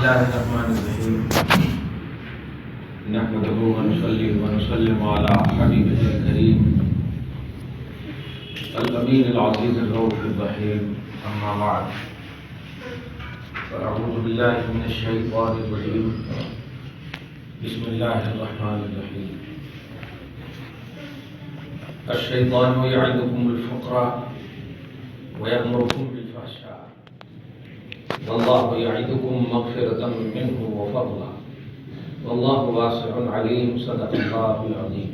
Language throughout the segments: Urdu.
الله الرحمن الرحيم نحمده ونصلي ونسلم على حبيبه الكريم الأمين العزيز الرؤوف الرحيم أما بعد فأعوذ بالله من الشيطان الرجيم بسم الله الرحمن الرحيم الشيطان يعدكم الفقر ويأمركم بالفحشاء والله يعدكم مغفرة منه وفضلا والله واسع عليم صدق الله العظيم.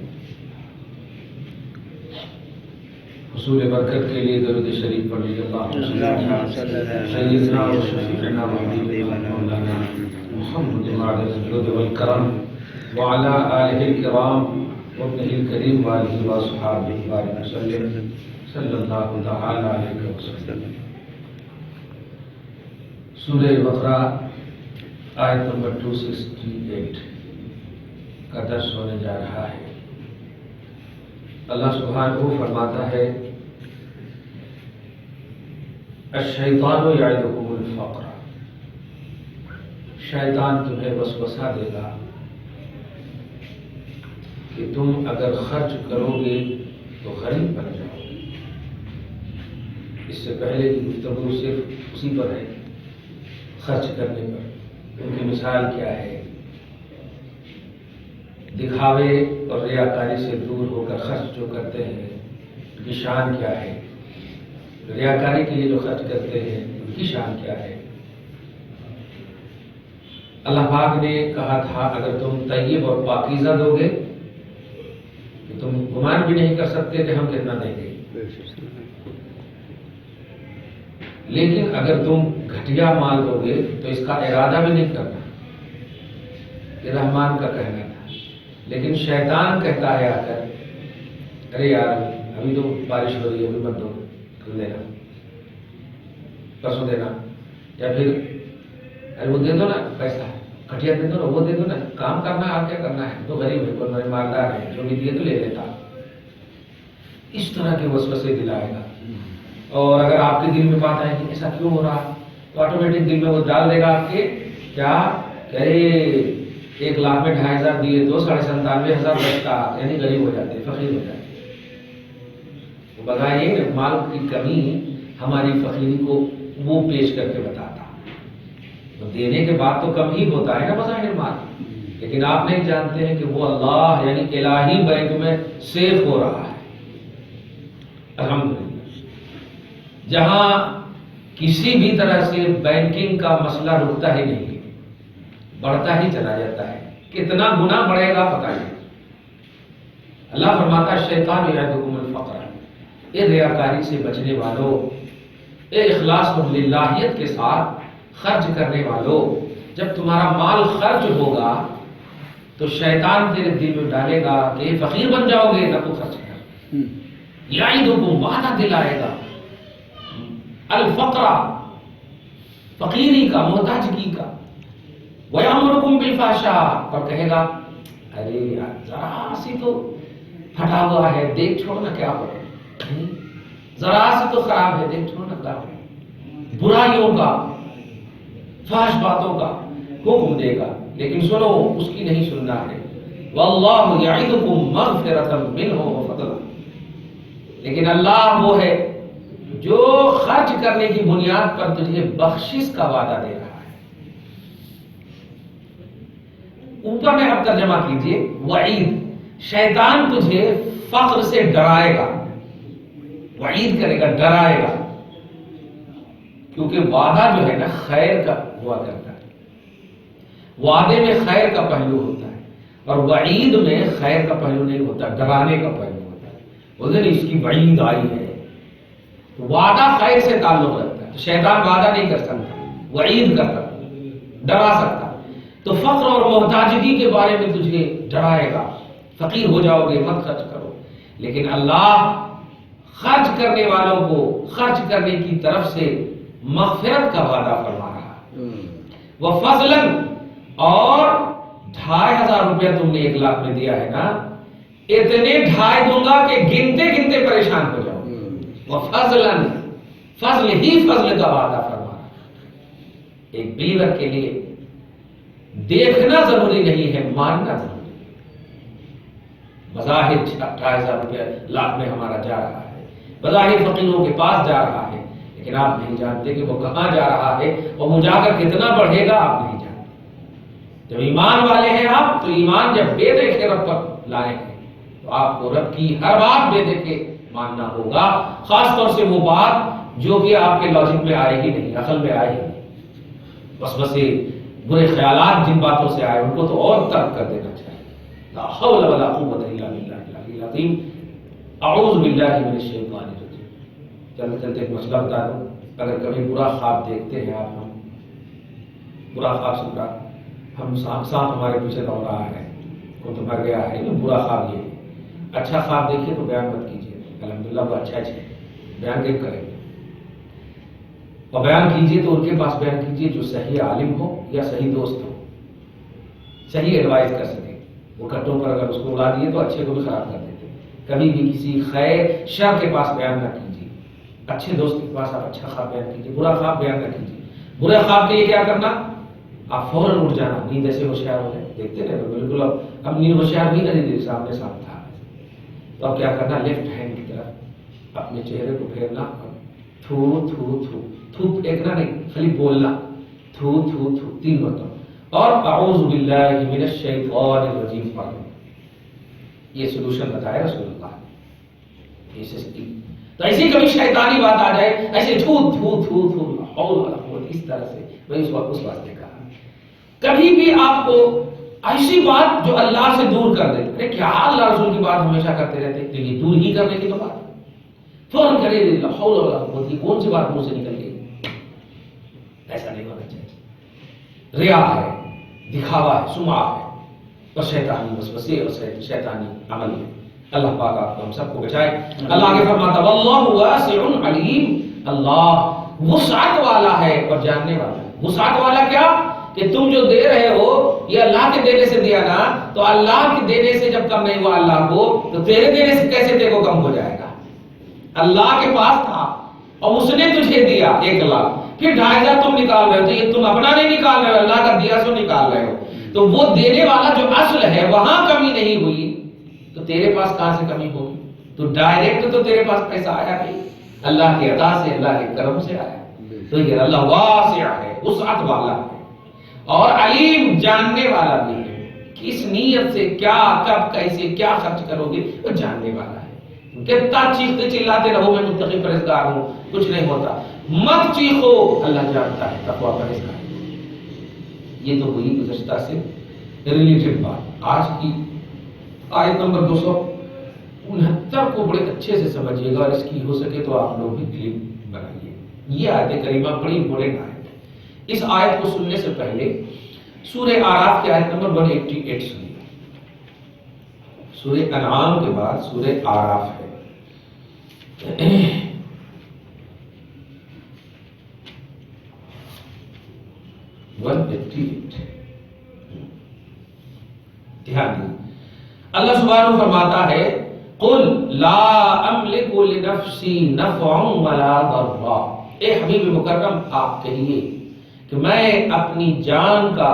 حصول برکت کے لیے درود شریف پڑھ لیجیے. اللهم صل على سيدنا وشفيعنا وحبيبنا مولانا محمد معدن الجود والكرم وعلى آله الكرام وابنه الكريم وآله وصحبه وبارك وسلم صلی اللہ تعالی علیہ وسلم. سورہ بقرہ آیت نمبر 268 کا درس ہونے جا رہا ہے. اللہ سبحانہ فرماتا ہے الشیطان یعدکم الفقر. شیطان تمہیں وسوسہ دے گا کہ تم اگر خرچ کرو گے تو غریب بن جاؤ گے. اس سے پہلے کی گفتگو صرف اسی پر ہے، خرچ کرنے پر. ان کی مثال کیا ہے؟ دکھاوے اور ریاکاری سے دور ہو کر خرچ جو کرتے ہیں ان کی شان کیا ہے؟ ریاکاری کے لیے جو خرچ کرتے ہیں ان کی شان کیا ہے؟ اللہ پاک نے کہا تھا اگر تم طیب اور پاکیزہ دو گے تو تم گمان بھی نہیں کر سکتے کہ ہم کتنا دیں گے. لیکن اگر تم گھٹیا مال دو گے تو اس کا ارادہ بھی نہیں کرنا. یہ رحمان کا کہنا تھا. لیکن شیطان کہتا ہے آ کر ارے یار ابھی تو بارش ہو رہی ہے، ابھی مت دو، کل دینا، پرسوں دینا، یا پھر ارے وہ دے دو نا پیسہ، گھٹیا دے دو نا، وہ دے دو نا، کام کرنا ہے، آپ کیا کرنا ہے، تو غریب ہے، کوئی مالدار ہے، جو بھی دیے تو لے لیتا. اس طرح کے وسوسے دلائے گا. اور اگر آپ کے دل میں بات آئے کہ ایسا کیوں ہو رہا تو آٹومیٹک دل میں وہ ڈال دے گا آپ کے کیا کہ 1 لاکھ میں 2,500 دیے تو 97,500 بچتا، یعنی غریب ہو جاتے، فقیر ہو جاتے. بتائیے مال کی کمی ہماری فقیری کو وہ پیش کر کے بتاتا. تو دینے کے بعد تو کم ہی ہوتا ہے نا بظاہر مال، لیکن آپ نہیں جانتے ہیں کہ وہ اللہ یعنی الہی بینک میں سیف ہو رہا ہے. الحمدللہ جہاں کسی بھی طرح سے بینکنگ کا مسئلہ رکتا ہی نہیں، بڑھتا ہی چلا جاتا ہے. کتنا گنا بڑھے گا پتہ نہیں. اللہ فرماتا ہے شیطان یعدکم الفقر. اے ریاکاری سے بچنے والوں، اے اخلاص و للہیت کے ساتھ خرچ کرنے والوں، جب تمہارا مال خرچ ہوگا تو شیطان تیرے دل میں ڈالے گا کہ فقیر بن جاؤ گے نہ تو خرچ کر. یعدکم وعدہ دلائے گا الفقر، فقیری کا، محتاجگی کا. وَيَأْمُرُكُمْ بِالْفَحْشَاءِ، اور کہے گا ارے یار ذرا سی تو پھٹا ہوا ہے، دیکھ چھوڑنا کیا ہو، ذرا سی تو خراب ہے، دیکھ چھوڑنا کیا ہو. برائیوں کا، فحش باتوں کا حکم دے گا، لیکن سنو اس کی نہیں سننا ہے. وَاللَّهُ يَعِدُكُمْ مَغْفِرَةً مِّنْهُ وَفَضْلًا. لیکن اللہ وہ ہے جو خرچ کرنے کی بنیاد پر تجھے بخشش کا وعدہ دے رہا ہے. اوپر میں اب ترجمہ کیجئے وعید. شیطان تجھے فقر سے ڈرائے گا، وعید کرے گا، ڈرائے گا، کیونکہ وعدہ جو ہے نا خیر کا ہوا کرتا ہے. وعدے میں خیر کا پہلو ہوتا ہے اور وعید میں خیر کا پہلو نہیں ہوتا، ڈرانے کا پہلو ہوتا ہے. ادھر اس کی وعید آئی ہے، وعدہ خیر سے تعلق رکھتا ہے. تو شیطان وعدہ نہیں کر سکتا، وعید کرتا، ڈرا سکتا. تو فقر اور محتاجگی کے بارے میں تجھے ڈرائے گا، فقیر ہو جاؤ گے، مت خرچ کرو. لیکن اللہ خرچ کرنے والوں کو خرچ کرنے کی طرف سے مغفرت کا وعدہ فرما رہا. وہ فضلاً، اور 2,500 روپیہ تم نے 1 لاکھ میں دیا ہے نا، اتنے 2.5 دوں گا کہ گنتے گنتے پریشان ہو جاؤ. وہ فضلاً، فضل ہی فضل کا وعدہ فرما. ایک بلیور کے لیے دیکھنا ضروری نہیں ہے، ماننا ضروری ہے۔ بظاہر 28,000 روپیہ لاکھ میں ہمارا جا رہا ہے، بظاہر فقیروں کے پاس جا رہا ہے، لیکن آپ نہیں جانتے کہ وہ کہاں جا رہا ہے اور وہ جا کر کتنا بڑھے گا، آپ نہیں جانتے۔ جب ایمان والے ہیں آپ، تو ایمان جب بے دیکھے رب پر لائیں گے تو آپ کو رب کی ہر بات بے دیکھے ماننا ہوگا، خاص طور سے وہ بات جو کہ آپ کے لاجک میں آئے ہی نہیں، عقل میں آئے ہی نہیں۔ وسوسے، برے خیالات جن باتوں سے آئے ان کو تو اور ترک کر دینا چاہیے۔ لا حول ولا قوت الا باللہ العلی العظیم۔ اعوذ باللہ من الشیطان الرجیم۔ چلتے چلتے ایک مسئلہ بتا دوں، اگر کبھی برا خواب دیکھتے ہیں آپ، ہم برا خواب سن رہا، ہم سانپ ہمارے پیچھے دوڑ رہا ہے، کوئی تو مر گیا ہے، برا خواب یہ ہے۔ اچھا خواب دیکھیے تو بیان مت کیجیے، الحمدللہ وہ اچھا ہے، بیان کیوں کریں گے؟ اور بیان کیجیے تو ان کے پاس بیان کیجیے جو صحیح عالم ہو یا صحیح دوست ہو، صحیح ایڈوائز کر سکے۔ وہ کٹوں پر اگر اس کو اڑا دیے تو اچھے کو بھی خراب کر دیتے۔ کبھی بھی کسی خیر شر کے پاس بیان نہ کیجیے، اچھے دوست کے پاس آپ اچھا خواب بیان کیجیے، برا خواب بیان نہ کیجیے۔ برے خواب کے لیے کیا کرنا؟ آپ فوراً اٹھ جانا، نیند ایسے ہوشیار ہو جائے، دیکھتے رہے بالکل اب نیند ہوشیار بھی نہیں، سامنے سامنے تھا، تو اب کیا کرنا؟ لیفٹ ہینڈ کی طرف اپنے چہرے کو پھیرنا، تھو تھو تھو تھو پھینکنا نہیں، خالی بولنا تھو تھو تھو 3 مرتبہ، اور اعوذ باللہ من الشیطان الرجیم پڑھنا۔ یہ سولوشن بتایا رسول اللہ۔ تو ایسی کبھی شیطانی بات آ جائے، ایسے تھو تھو تھو تھو حول ولا قوت، اس طرح سے میں اس واسطے کہا کبھی بھی آپ کو ایسی بات جو اللہ سے دور کر دے، ارے کیا اللہ رسول کی بات ہمیشہ کرتے رہتے، لیکن دور ہی کرنے کی تو بات فوراً کرے، لا حول ولا قوت، کون سی بات منہ سے نکل گئی؟ ایسا نہیں ہونا چاہیے۔ ریا ہے، دکھاوا ہے، سمعہ ہے، اور شیطانی وسوسے اور شیطانی عمل ہے۔ اللہ پاک آپ کو ہم سب کو بچائے۔ اللہ آگے فرماتا واللہ واسع علیم، اللہ وسعت والا ہے اور جاننے والا ہے۔ وسعت والا کیا؟ کہ تم جو دے رہے ہو یہ اللہ کے دینے سے دیا نا، تو اللہ کے دینے سے جب کم نہیں ہوا اللہ کو، تو تیرے دینے سے کیسے تیرے کو کم ہو جائے گا؟ اللہ کے پاس تھا اور اس نے تجھے دیا 1 لاکھ، پھر 2,500 تم نکال رہے ہو، تو یہ تم اپنا نہیں نکال رہے ہو، اللہ کا دیا سو نکال رہے ہو، تو وہ دینے والا جو اصل ہے وہاں کمی نہیں ہوئی، تو تیرے پاس کہاں سے کمی ہوگی؟ تو ڈائریکٹ تو تیرے پاس پیسہ آیا نہیں، اللہ کی عطا سے، اللہ کے کرم سے آیا۔ تو یہ اللہ واسع ہے، وسعت والا ہے، اور علیم جاننے والا بھی ہے، کس نیت سے کیا کب کیسے کیا خرچ کرو گے وہ جاننے والا ہے۔ کتنا چیختے چلاتے رہو میں متقی پرہیزگار ہوں، کچھ نہیں ہوتا، مت چیخو، اللہ جانتا ہے، تقویٰ پرہیزگار۔ یہ تو ہوئی گزشتہ سے ریلیٹڈ بات۔ آج کی آیت نمبر 269 کو بڑے اچھے سے سمجھیے گا، اور اس کی ہو سکے تو آپ لوگ بھی کلپ بنائیے۔ یہ آیت کریمہ بڑی امپورٹنٹ آیت ہے۔ اس آیت کو سننے سے پہلے سورہ اعراف کی آیت نمبر 188 سنیے۔ سورہ انعام کے بعد سورہ اعراف ہے۔ 188 دھیان دیں، اللہ سبحانہ فرماتا ہے قل لا املک لنفسی نفعا ولا ضرا، اے حبیب مکرم آپ کہیے کہ میں اپنی جان کا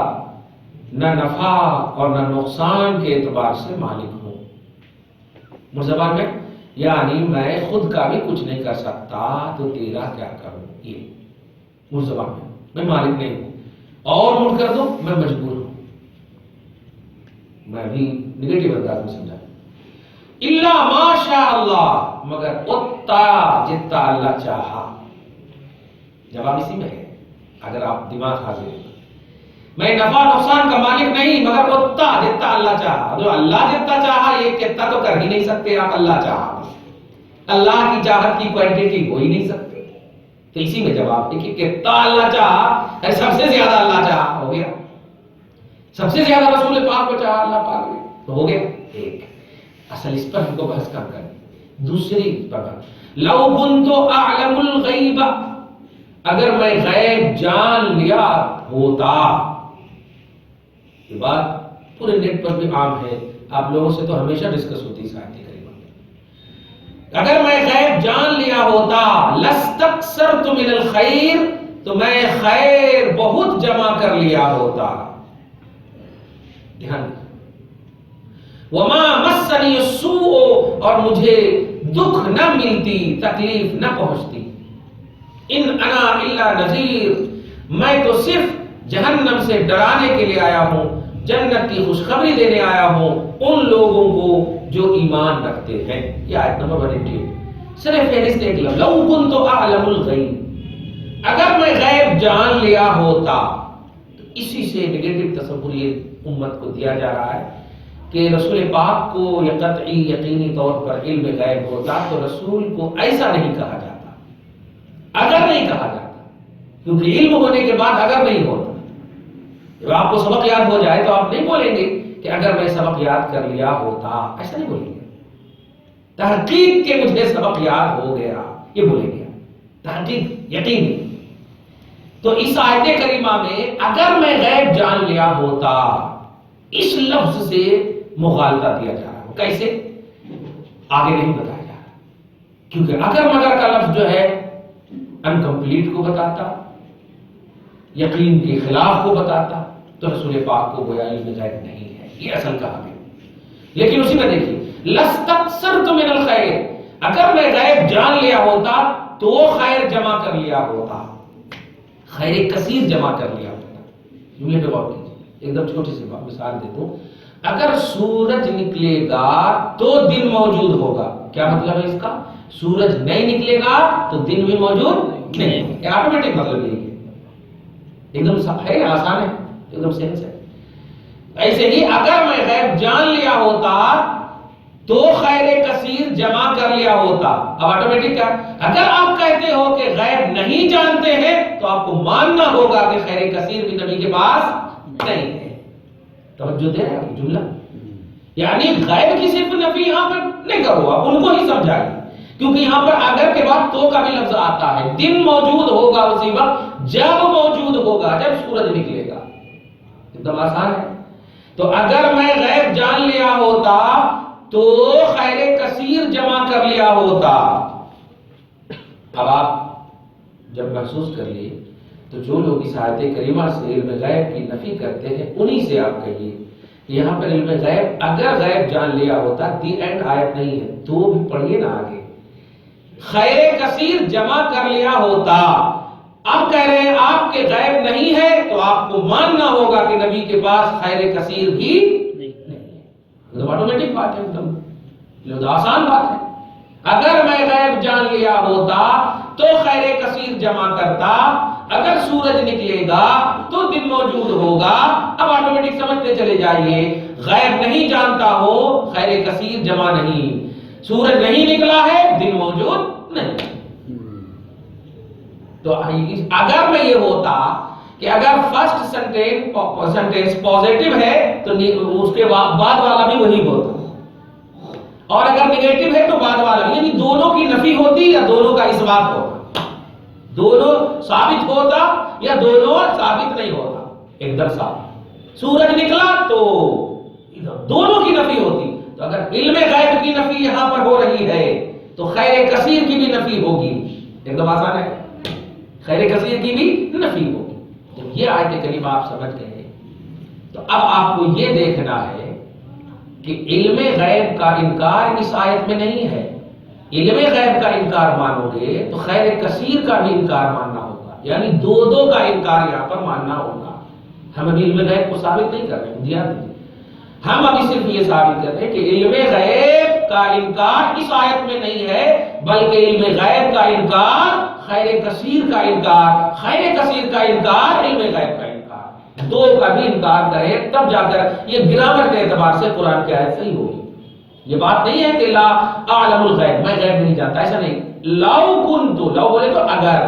نہ نفع اور نہ نقصان کے اعتبار سے مالک ہوں۔ زبان میں یعنی میں خود کا بھی کچھ نہیں کر سکتا تو تیرا کیا کروں، یہ زبان میں مالک نہیں ہوں، اور مڑ کر دو میں مجبور ہوں۔ میں بھی نگیٹو انداز میں سمجھا، الا ما شاء اللہ، مگر اتنا جتنا اللہ چاہا۔ جواب اسی میں ہے، اگر آپ دماغ حاضر ہیں، میں نفع نقصان کا مالک نہیں، مگر اتنا جتنا اللہ چاہا۔ جو اللہ جتنا چاہا یہ کتنا تو کر ہی نہیں سکتے آپ، اللہ چاہا، اللہ کی چاہت کی کوانٹٹی ہو ہی نہیں سکتے۔ تو اسی میں جواب دیکھیے، کتنا اللہ چاہا، سب سے زیادہ اللہ چاہا، ہو گیا۔ سب سے زیادہ رسول پاک کو چاہا اللہ پاک نے، تو ہو گیا ایک۔ اصل اس پر ہم کو بحث کم کریں۔ دوسری پر لو كنت اعلم الغیب، اگر میں غیب جان لیا ہوتا، یہ بات پورے نیٹ پر بھی عام ہے، آپ لوگوں سے تو ہمیشہ ڈسکس ہوتی ہے آیت کریمہ میں۔ اگر میں غیب جان لیا ہوتا، لستکثرت من الخیر، تو میں خیر بہت جمع کر لیا ہوتا، دھیان دیں، وما مسنی السوء، اور مجھے دکھ نہ ملتی، تکلیف نہ پہنچتی، ان انا الا نذیر، میں تو صرف جہنم سے ڈرانے کے لیے آیا ہوں، جنت کی خوشخبری دینے آیا ہوں ان لوگوں کو جو ایمان رکھتے ہیں۔ یہ آیت نمبر 188، صرف فہرست ایک لفظ، لو کنت اعلم الغیب، اگر میں غیب جان لیا ہوتا۔ تو اسی سے نگیٹو تصور یہ امت کو دیا جا رہا ہے کہ رسول پاک کو یہ قطعی یقینی طور پر علم غیب ہوتا تو رسول کو ایسا نہیں کہا جاتا، اگر نہیں کہا جاتا، کیونکہ علم ہونے کے بعد اگر نہیں ہوتا۔ جب آپ کو سبق یاد ہو جائے تو آپ نہیں بولیں گے کہ اگر میں سبق یاد کر لیا ہوتا، ایسا نہیں بولیں گے۔ تحقیق کے مجھے سبق یاد ہو گیا، یہ بولیں گے، تحقیق یقینی۔ تو اس آیت کریمہ میں اگر میں غیب جان لیا ہوتا، اس لفظ سے مغالطہ دیا جا رہا ہے۔ کیسے؟ آگے نہیں بتایا جا رہا، کیونکہ اگر مگر کا لفظ جو ہے انکمپلیٹ کو بتاتا، یقین کے خلاف کو بتاتا، تو رسول پاک کو گویا علم غیب نہیں ہے، یہ اصل کہا گیا۔ لیکن اسی میں دیکھیے، لستکثرت من الخیر، اگر میں غیب جان لیا ہوتا تو خیر جمع کر لیا ہوتا، خیر کثیر جمع کر لیا ہوتا۔ جملے پہ غور کیجیے، ایک دم چھوٹی سی مثال دیتا ہوں، اگر سورج نکلے گا تو دن موجود ہوگا، کیا مطلب ہے اس کا؟ سورج نہیں نکلے گا تو دن بھی موجود نہیں، یہ آٹومیٹک مطلب یہی ہے، ایک دم ہے، آسان ہے، ایک دم سینس ہے۔ ایسے ہی اگر میں غیب جان لیا ہوتا تو خیر کثیر جمع کر لیا ہوتا۔ اب آٹومیٹک کیا؟ اگر آپ کہتے ہو کہ غیب نہیں جانتے ہیں تو آپ کو ماننا ہوگا کہ خیر کثیر بھی نبی کے پاس نہیں ہے۔ توجہ دے رہے ہیں جملہ، یعنی غیب کی صرف نفی یہاں پر نہیں کرو، آپ ان کو ہی سمجھائیں، کیونکہ یہاں پر اگر کے بعد تو کا بھی لفظ آتا ہے۔ دن موجود ہوگا اسی وقت جب موجود ہوگا، جب سورج نکلے گا، ایک دم آسان ہے۔ تو اگر میں غیب جان لیا ہوتا تو خیر کثیر جمع کر لیا ہوتا۔ اب آپ جب محسوس کر لیے تو جو لوگ اس آیت کریمہ سے علم غیب کی نفی کرتے ہیں انہی سے آپ کہیے کہ یہاں پر علم غیب، اگر غیب جان لیا ہوتا، دی اینڈ آیت نہیں ہے، تو بھی پڑھیے نا آگے، خیر کثیر جمع کر لیا ہوتا۔ اب کہہ رہے ہیں آپ کے غیب نہیں ہے تو آپ کو ماننا ہوگا کہ نبی کے پاس خیر کثیر بھی نہیں ہے۔ آٹومیٹک بات ہے، ایک دم آسان بات ہے۔ اگر میں غیب جان لیا ہوتا تو خیر کثیر جمع کرتا، اگر سورج نکلے گا تو دن موجود ہوگا۔ اب آٹومیٹک سمجھتے چلے جائیے، غیب نہیں جانتا ہو خیر کثیر جمع نہیں، سورج نہیں نکلا ہے دن موجود نہیں۔ تو اگر میں یہ ہوتا کہ اگر فرسٹ سینٹینس پوزیٹو ہے تو اس کے بعد والا بھی وہی ہوتا، اور اگر نیگیٹو ہے تو بعد والا بھی، یعنی دونوں کی نفی ہوتی یا دونوں کا اثبات ہوتا، دونوں ثابت ہوتا یا دونوں ثابت نہیں ہوتا، ایک دم ثابت۔ سورج نکلا تو دونوں کی نفی ہوتی۔ تو اگر علم غیب کی نفی یہاں پر ہو رہی ہے تو خیر کثیر کی بھی نفی ہوگی، ایک دم آسان ہے، خیر کثیر کی بھی نفی ہوگی۔ جب یہ آیت کریمہ آپ سمجھ گئے تو اب آپ کو یہ دیکھنا ہے کہ علم غیب کا انکار اس آیت میں نہیں ہے۔ علم غیب کا انکار مانو گے تو خیر کثیر کا بھی انکار ماننا ہوگا، یعنی دو کا انکار یہاں پر ماننا ہوگا۔ ہم ابھی علم غیب کو ثابت نہیں کر رہے ہیں، دھیان دیجیے، ہم ابھی صرف یہ ثابت کر رہے ہیں کہ علم غیب کا انکار اس آیت میں نہیں ہے، بلکہ علم غیب کا انکار خیر کثیر کا انکار، خیر کثیر کا انکار علم غیب کا انکار، دو کا بھی انکار کرے تب جا کر یہ گرامر کے اعتبار سے قرآن کی آیت صحیح ہوگی۔ یہ بات نہیں ہے کہ لا اعلم الغیب، میں غیب نہیں جانتا، ایسا نہیں۔ لو کنتو، لو بولے تو اگر،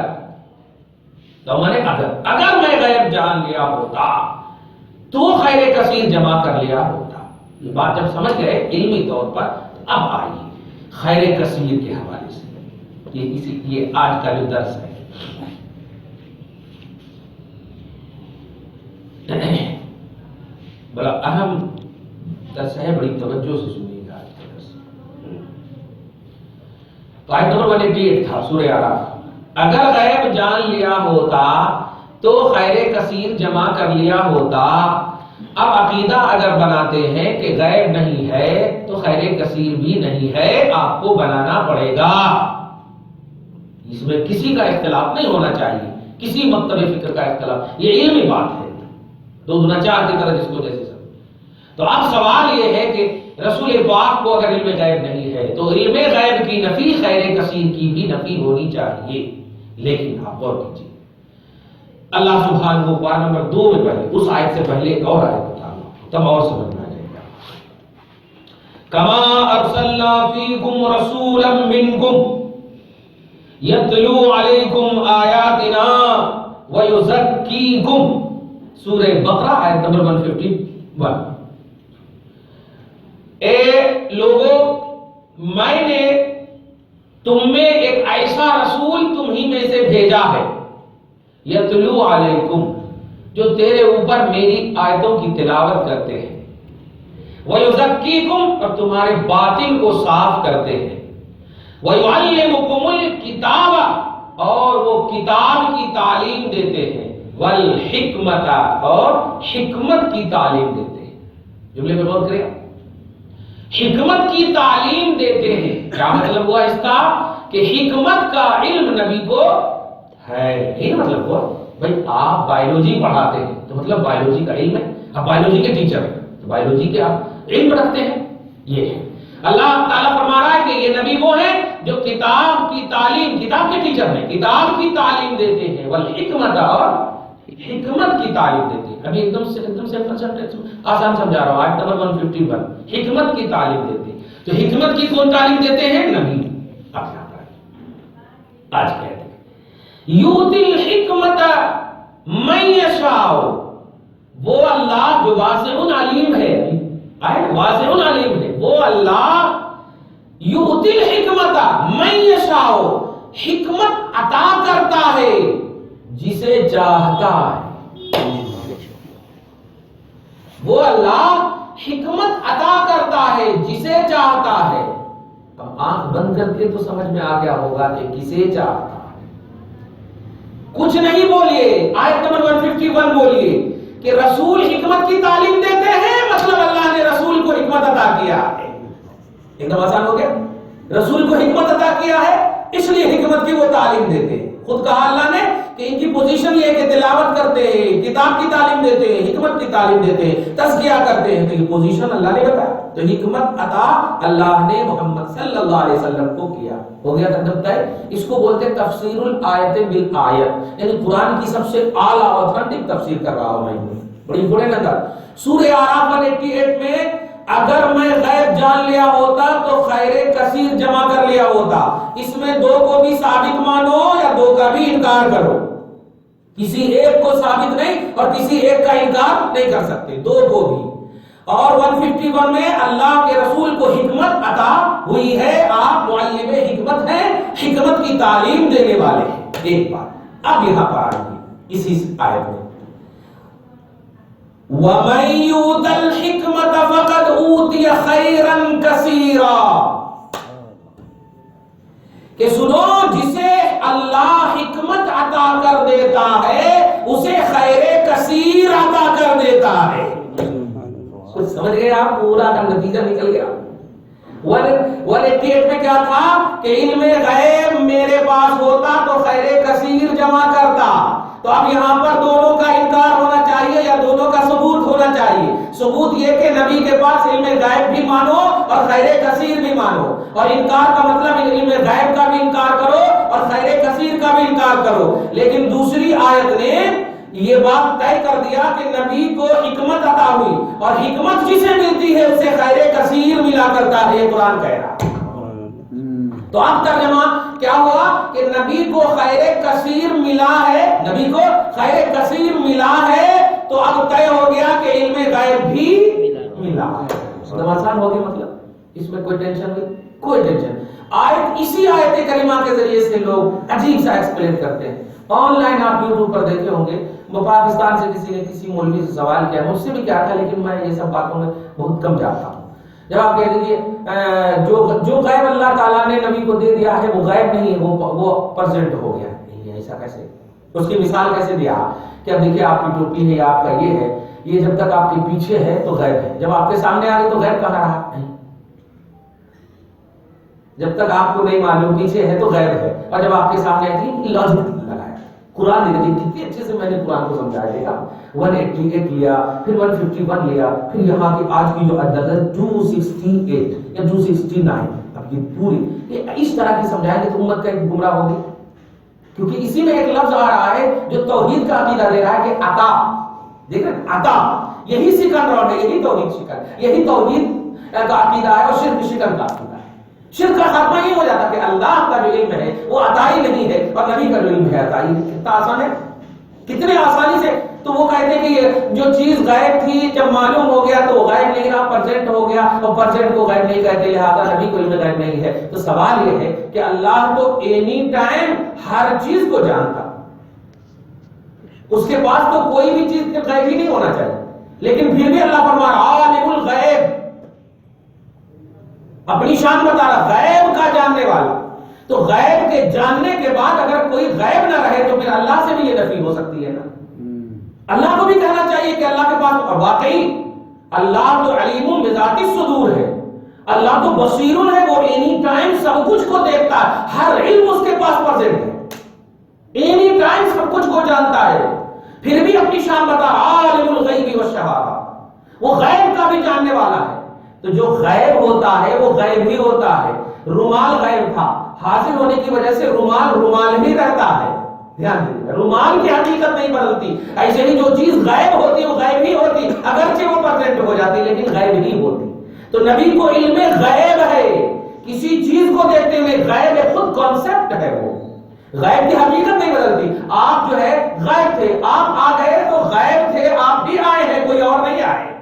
لو مانے اگر میں غیب جان لیا ہوتا تو خیر کثیر جمع کر لیا ہوتا۔ یہ بات جب سمجھ گئے علمی طور پر، اب آئیے خیر کثیر کے حوالے سے، یہ آج کا جو درس ہے، بڑا اہم درس ہے، بڑی توجہ سے سنیے گا آج کا درس۔ آیت نمبر 188 تھا سورہ اعراف، اگر غیب جان لیا ہوتا تو خیر کثیر جمع کر لیا ہوتا، اب عقیدہ اگر بناتے ہیں کہ غیب نہیں ہے تو خیر کثیر بھی نہیں ہے، آپ کو بنانا پڑے گا۔ اس میں کسی کا اختلاف نہیں ہونا چاہیے، کسی مکتب فکر کا اختلاف، یہ علمی بات ہے، دو گنا چار کی طرح جس کو جیسے سب۔ تو اب سوال یہ ہے کہ رسول پاک کو اگر علم غیب نہیں ہے تو علم غیب کی نفی خیر کثیر کی بھی نفی ہونی چاہیے۔ لیکن آپ غور کیجیے، اللہ سبحانہ و تعالیٰ نمبر 2 میں پہلے اس آیت سے پہلے ایک اور آیت بتا رہا ہوں تب اور سمجھ میں آ جائے گا۔ کما ارسلنا فیکم رسولا منکم یتلو علیکم آیاتنا ویزکیکم، سورہ بقرہ آیت نمبر 151۔ اے لوگوں، میں نے تم میں ایک ایسا رسول تمہیں میں سے بھیجا ہے، یتلو علیکم، جو تیرے اوپر میری آیتوں کی تلاوت کرتے ہیں، وَيُزَكِّيكُمْ، اور تمہارے باطن کو صاف کرتے ہیں، وَيُعَلِّمُكُمُ الْكِتَابَ، اور وہ کتاب کی تعلیم دیتے ہیں، وَالْحِكْمَةَ، اور حکمت کی تعلیم دیتے ہیں۔ جملے میں غور کریں، حکمت کی تعلیم دیتے ہیں، کیا مطلب ہوا اس کا؟ کہ حکمت کا علم نبی کو ہے۔ یہ مطلب ہوا بھائی آپ بایولوجی پڑھاتے ہیں تو مطلب بایولوجی کا علم ہے، آپ بایولوجی کے ٹیچر ہیں تو بایولوجی کے آپ علم رکھتے ہیں۔ یہ ہے اللہ تعالیٰ فرما رہا ہے کہ یہ نبی وہ ہیں جو کتاب کی تعلیم، کتاب کے ٹیچر ہیں، کتاب کی تعلیم دیتے ہیں، والحکمت، اور حکمت کی تعلیم دیتے ہیں۔ ابھی ایک دم سے آسان سمجھا رہا ہوں، آیت نمبر 151، حکمت کی تعلیم دیتے ہیں۔ تو حکمت کی کون تعلیم دیتے ہیں؟ نبی۔ اب یہاں پر آج کہتے ہیں یؤتی الحکمت من یشاء، وہ اللہ جو واسع علیم ہے، واسع علیم ہے، وہ اللہ یؤتی الحکمت من یشاء، حکمت عطا کرتا ہے جسے چاہتا ہے۔ وہ اللہ حکمت عطا کرتا ہے جسے چاہتا ہے۔ اب آنکھ بند کر کے تو سمجھ میں آ گیا ہوگا کہ کسے چاہتا ہے۔ کچھ نہیں بولیے، آیت نمبر 151 بولیے کہ رسول حکمت کی تعلیم دیتے ہیں، مطلب اللہ نے رسول کو حکمت عطا کیا ہے۔ ایک دم آسان ہو گیا، رسول کو حکمت عطا کیا ہے اس لیے حکمت کی وہ تعلیم دیتے ہیں۔ خود کہا اللہ نے کہ ان کی پوزیشن یہ ہے کہ تلاوت کرتے ہیں، کتاب کی تعلیم دیتے ہیں، حکمت کی تعلیم دیتے ہیں، تزکیہ کرتے ہیں، تو یہ پوزیشن اللہ نے بتایا۔ تو حکمت عطا اللہ نے محمد صلی اللہ علیہ وسلم کو کیا۔ ہو گیا تک ہے، اس کو بولتے ہیں تفسیر الآیت بالآیت، یعنی قرآن کی سب سے اعلیٰ اوتھینٹک تفسیر کر رہا ہوں میں، بڑی امپورٹنٹ نظر۔ سورہ اعراف 188 میں اگر میں غیب جان لیا ہوتا تو خیر کثیر جمع کر لیا ہوتا، اس میں دو کو بھی ثابت مانو یا دو کا بھی انکار کرو، کسی ایک کو ثابت نہیں اور کسی ایک کا انکار نہیں کر سکتے، دو کو بھی۔ اور 151 میں اللہ کے رسول کو حکمت عطا ہوئی ہے، آپ معلم حکمت ہیں، حکمت کی تعلیم دینے والے ہیں۔ ایک بات اب یہاں پر آئیے اسی آیت میں، وَمَن يُؤْتَ الْحِكْمَةَ فَقَدْ أُوتِيَ خَيْرًا كَثِيرًا، کہ سنو جسے اللہ حکمت عطا کر دیتا ہے اسے خیر کثیر عطا کر دیتا ہے۔ کچھ سمجھ گئے آپ؟ پورا کا نتیجہ نکل گیا۔ 188 میں کیا تھا کہ علم غیب میرے پاس ہوتا تو خیر کثیر جمع کرتا، تو اب یہاں پر دونوں کا انکار ہونا چاہیے یا دونوں کا ثبوت ہونا چاہیے۔ ثبوت یہ کہ نبی کے پاس علم غیب بھی مانو اور خیر کثیر بھی مانو، اور انکار کا مطلب علم غیب کا بھی انکار کرو اور خیر کثیر کا بھی انکار کرو۔ لیکن دوسری آیت نے یہ بات طے کر دیا کہ نبی کو حکمت عطا ہوئی اور حکمت جسے ملتی ہے اسے خیر کثیر ملا کرتا ہے، یہ قرآن کہہ رہا۔ تو اب ترجمہ کیا ہوا کہ نبی کو خیر کثیر ملا ہے، نبی کو خیر کثیر ملا ہے، تو اب طے ہو گیا کہ علم غیب بھی ملا ہے۔ آسان ہو گیا، مطلب اس میں کوئی ٹینشن نہیں، کوئی ٹینشن۔ آیت اسی آیت کریمہ کے ذریعے سے لوگ عجیب سا ایکسپلین کرتے ہیں۔ آن لائن آپ یوٹیوب پر دیکھے ہوں گے، وہ پاکستان سے کسی نے کسی مولوی سے سوال کیا، مجھ سے بھی کیا تھا لیکن میں یہ سب باتوں میں بہت کم جاتا ہوں۔ جب آپ کہہ دیجیے جو غیب اللہ تعالیٰ نے نبی کو دے دیا ہے وہ غیب نہیں ہے، وہ پرزنٹ ہو گیا، نہیں ایسا کیسے؟ اس کی مثال کیسے دیا کہ اب دیکھیے آپ کی ٹوپی ہے یا آپ کا یہ ہے یہ جب تک آپ کے پیچھے ہے تو غیب ہے، جب آپ کے سامنے آ گئی تو غیب کہاں رہا؟ نہیں، جب تک آپ کو نہیں معلوم پیچھے ہے تو غیب ہے، اور جب آپ کے سامنے آئے گی لاجک لگایا قرآن نے کتنے اچھے سے میں نے قرآن کو سمجھایا دے گا. 188 لیا، پھر 151 لیا، پھر یہاں کی آج کی جو عدد ہے 268 یا 269، اب یہ پوری یہ اس طرح کی سمجھائیں گے تو امت کا ایک گمراہ ہوگی، کیونکہ اسی میں ایک لفظ آ رہا ہے جو توحید کا عقیدہ دے رہا ہے کہ عطا، دیکھ رہے عطا، یہی سکن روڈ ہے، یہی توحید شکن، یہی توحید کا عقیدہ ہے اور شرک شکن کا عقیدہ ہے. شرک کا خاتمہ یہ ہو جاتا کہ اللہ کا جو علم ہے وہ عطائی نہیں ہے اور نبی کا جو علم ہے عطائی. کتنا آسان ہے، کتنے آسانی سے. تو وہ کہتے ہیں کہ یہ جو چیز غائب تھی جب معلوم ہو گیا تو وہ غائب نہیں رہا، پرزینٹ ہو گیا، اور پرزینٹ کو غائب نہیں کہتے، لہذا نبی کو علم غائب نہیں ہے. تو سوال یہ ہے کہ اللہ تو اینی ٹائم ہر چیز کو جانتا، اس کے پاس تو کوئی بھی چیز غائب ہی نہیں ہونا چاہیے، لیکن پھر بھی اللہ فرما رہا عالم الغیب، اپنی شان بتا رہا غیب کا جاننے والا. تو غیب کے جاننے کے بعد اگر کوئی غیب نہ رہے تو پھر اللہ سے بھی یہ نفی ہو سکتی ہے نا. اللہ کو بھی کہنا چاہیے کہ اللہ کے پاس واقعی اللہ تو علیم بذات الصدور ہے، اللہ تو بصیر ہے، وہ اینی ٹائم سب کچھ کو دیکھتا ہے، ہر علم اس کے پاس پرزینٹ ہے، اینی ٹائم سب کچھ کو جانتا ہے. پھر بھی اپنی شان بتا عالم الغیب والشہادہ، وہ غیب کا بھی جاننے والا ہے. تو جو غیب ہوتا ہے وہ غیب ہی ہوتا ہے. رومال غیب تھا، حاضر ہونے کی وجہ سے رومال رومال ہی رہتا ہے. دھیان دیجیے، رومال کی حقیقت نہیں بدلتی. ایسے ہی جو چیز غیب ہوتی وہ غیب ہی ہوتی، اگرچہ وہ پرزینٹ ہو جاتی لیکن غیب ہی ہوتی. تو نبی کو علم غیب ہے، کسی چیز کو دیکھتے ہوئے غیب خود کانسیپٹ ہے، وہ غیب کی حقیقت نہیں بدلتی. آپ جو ہے غیب تھے، آپ آ گئے تو غیب تھے، آپ بھی آئے ہیں، کوئی اور نہیں آئے،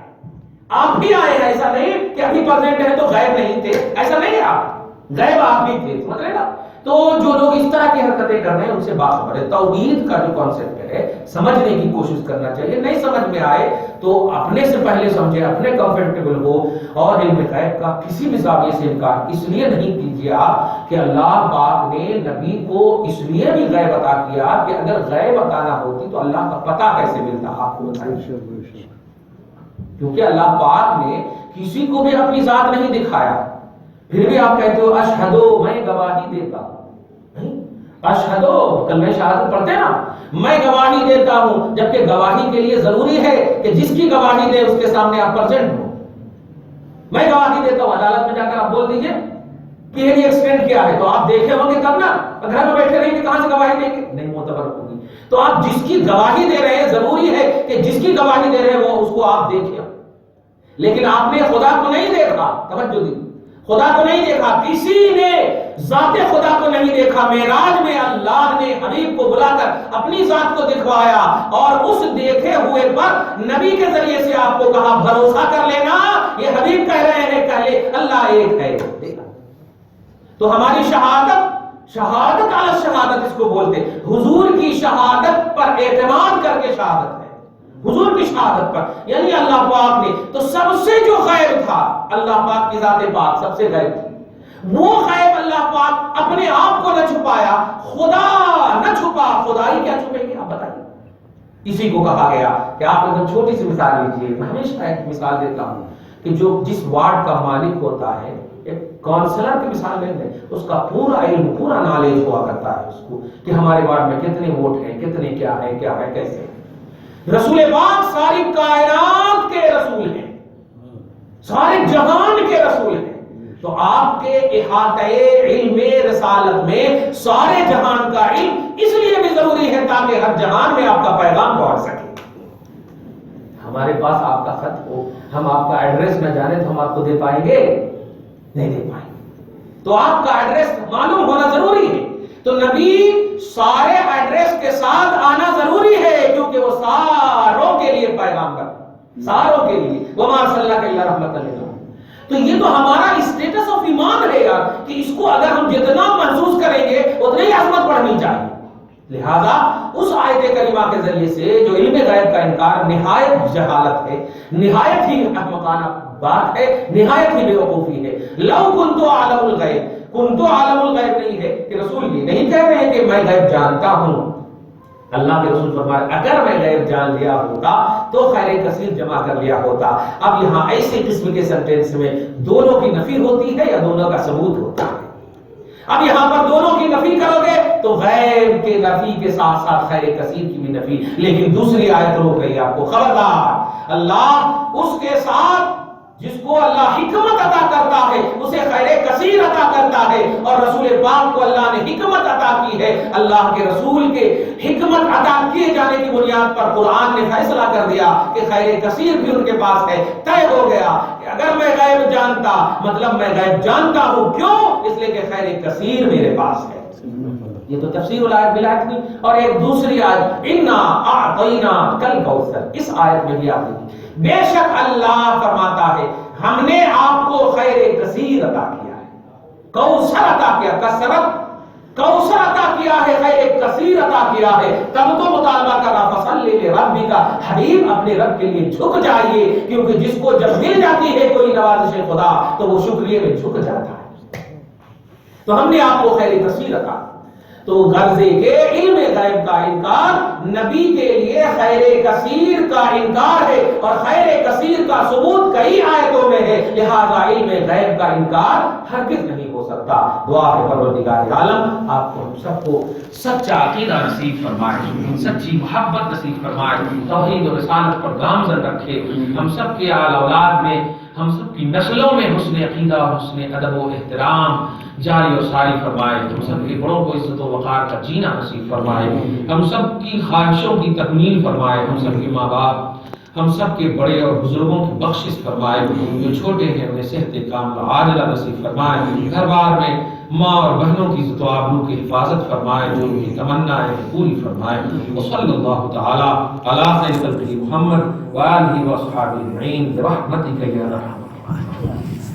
آپ بھی آئے ہیں. ایسا نہیں کہ ابھی پرزینٹ ہے تو غیب نہیں تھے، ایسا نہیں ہے، آپ غیب آپ بھی تھے. سمجھ رہے نا؟ تو جو لوگ اس طرح کی حرکتیں کر رہے ہیں ان سے باخبر ہے. توحید کا جو کانسیپٹ ہے سمجھنے کی کوشش کرنا چاہیے. نہیں سمجھ میں آئے تو اپنے سے پہلے سمجھے، اپنے کمفرٹیبل ہو، اور علم غیب کا کسی بھی زاویے سے انکار اس لیے نہیں کیجیے آپ کہ اللہ پاک نے نبی کو اس لیے بھی غیب عطا کیا کہ اگر غیب عطا نہ ہوتی تو اللہ کا پتہ کیسے ملتا آپ کو بتائیے. کیونکہ اللہ پاک نے کسی کو بھی اپنی ذات نہیں دکھایا، پھر بھی آپ کہتے ہو اشہدو، میں گواہی دیتا ہوں. اشہدو کلمہ شہادت پڑھتے نا، میں گواہی دیتا ہوں، جبکہ گواہی کے لیے ضروری ہے کہ جس کی گواہی دے اس کے سامنے آپ پرزینٹ ہو. میں گواہی دیتا ہوں، عدالت میں جا کر آپ بول دیجئے کہ یہ ایکسیڈنٹ کیا ہے تو آپ دیکھے ہوں گے تب نا، گھر میں بیٹھے رہیں گے کہاں سے گواہی دیں گے؟ نہیں معتبر ہوگی. تو آپ جس کی گواہی دے رہے ہیں ضروری ہے کہ جس کی گواہی دے رہے ہیں وہ اس کو آپ دیکھیں. لیکن آپ نے خدا کو نہیں دیکھا، توجہ دی، خدا کو نہیں دیکھا، کسی نے ذات خدا کو نہیں دیکھا. معراج میں اللہ نے حبیب کو بلا کر اپنی ذات کو دکھوایا اور اس دیکھے ہوئے پر نبی کے ذریعے سے آپ کو کہا بھروسہ کر لینا، یہ حبیب کہہ رہے ہیں کہ اللہ ایک ہے. تو ہماری شہادت علی شہادت اس کو بولتے، حضور کی شہادت پر اعتماد کر کے شہادت ہے، حضور کی شہادت پر. یعنی اللہ پاک نے تو سب سے جو غیب تھا، اللہ پاک کی ذات پاک سب سے غیب تھی، وہ غیب اللہ پاک اپنے آپ کو نہ چھپایا، خدا نہ چھپا، خدائی کیا چھپے گی آپ بتائیے. اسی کو کہا گیا کہ آپ ایک چھوٹی سی مثال لیجیے. میں ہمیشہ ایک مثال دیتا ہوں کہ جو جس وارڈ کا مالک ہوتا ہے، ایک کونسلر کی مثال لیں گے، اس کا پورا علم، پورا نالج ہوا کرتا ہے اس کو کہ ہمارے وارڈ میں کتنے ووٹ ہیں، کتنے کیا ہے کیسے. رسول پاک ساری کائنات کے رسول ہیں، سارے جہان کے رسول ہیں. تو آپ کے احاطہ علم رسالت میں سارے جہان کا علم اس لیے بھی ضروری ہے تاکہ ہر جہان میں آپ کا پیغام پہنچ سکے. ہمارے پاس آپ کا خط ہو، ہم آپ کا ایڈریس نہ جانے تو ہم آپ کو دے پائیں گے؟ نہیں دے پائیں گے. تو آپ کا ایڈریس معلوم ہونا ضروری ہے. تو نبی سارے ایڈریس کے ساتھ آنا ضروری ہے کیونکہ وہ ساروں کے لیے پیغام کرتا، ساروں کے لیے. وما ارسلناک الا رحمۃ للعالمین. تو یہ تو ہمارا اسٹیٹس آف ایمان ہے یار کہ اس کو اگر ہم جتنا محسوس کریں گے اتنی ہی عظمت بڑھنی چاہیے. لہذا اس آیت کریمہ کے ذریعے سے جو علم غیب کا انکار نہایت جہالت ہے، نہایت ہی احمقانہ بات ہے، نہایت ہی بے وقوفی ہے. لو کنت اعلم الغیب، 'کنت اعلم الغیب' نہیں ہے کہ رسول یہ نہیں کہہ رہے ہیں کہ میں غیب جانتا ہوں، 'کنت اعلم الغیب' نہیں ہے کہ میں غیب جانتا ہوں. 'کنت اعلم الغیب' نہیں ہے کہ رسول یہ نہیں کہہ رہے ہیں کہ میں غیب جانتا ہوں. 'کنت اعلم الغیب' نہیں ہے کہ اللہ کے رسول فرمائے اگر میں غیب جان لیا ہوتا تو خیر کثیر جمع کر لیا ہوتا. اب یہاں ایسے قسم کے سینٹینس میں دونوں کی نفی ہوتی ہے یا دونوں کا ثبوت ہوتا ہے؟ اب یہاں پر دونوں کی نفی کرو گے تو غیب کے نفی کے ساتھ ساتھ خیر کثیر کی بھی نفی. لیکن دوسری آیت رو گئی آپ کو، خبردار اللہ اس کے ساتھ جس کو اللہ حکمت عطا کرتا ہے اسے خیر کثیر عطا کرتا ہے، اور رسول پاک کو اللہ نے حکمت عطا کی ہے. اللہ کے رسول کے حکمت عطا کیے جانے کی بنیاد پر قرآن نے فیصلہ کر دیا کہ خیر کثیر بھی ان کے پاس ہے. طے ہو گیا کہ اگر میں غیب جانتا مطلب میں غیب جانتا ہوں، کیوں؟ اس لیے کہ خیر کثیر میرے پاس ہے. یہ تو تفسیر الآیت بالآیت نہیں. اور ایک دوسری آیت انا اعطینا کل کوثر، اس آیت میں بھی آپ دیکھیں بے شک اللہ فرماتا ہے ہم نے آپ کو خیر کثیر عطا کیا ہے، کوثر عطا کیا، کثرت کوثر عطا کیا ہے، خیر کثیر عطا کیا ہے. تب تو مطالبہ کرا فصلی لربک، حبیب اپنے رب کے لیے جھک جائیے، کیونکہ جس کو جب مل جاتی ہے کوئی نوازش خدا تو وہ شکریہ میں جھک جاتا ہے. تو ہم نے آپ کو خیر کثیر عطا. تو غرضے کے علم غیب کا انکار نبی کے لیے خیر کثیر کا انکار ہے، اور خیر کثیر کا ثبوت کئی آیتوں میں ہے. لہذا علم غیب کا انکار ہرگز نہیں ہو سکتا. دعا ہے پروردگار عالم آپ کو ہم سب کو سچا عقیدہ نصیب فرمائے، سچی محبت نصیب فرمائے، توحید و رسالت پر گامزن رکھے. ہم سب کے آل اولاد میں، ہم سب کی نسلوں میں حسن عقیدہ اور حسن ادب و احترام جاری و ساری فرمائے. ہم سب کے بڑوں کو عزت و وقار کا جینا نصیب فرمائے. ہم سب کی خواہشوں کی تکمیل فرمائے. ہم سب کے ماں باپ، ہم سب کے بڑے اور بزرگوں کی بخشش فرمائے. جو چھوٹے ہیں انہیں صحت کاملہ عاجلہ نصیب فرمائے. گھر بار میں ماں اور بہنوں کی عزت و آبرو کی حفاظت فرمائے. جو ان کی تمنا ہے پوری فرمائے. وصلی اللہ تعالی علی خیر خلقہ محمد وآلہ وصحبہ اجمعین برحمتک یا ارحم الراحمین.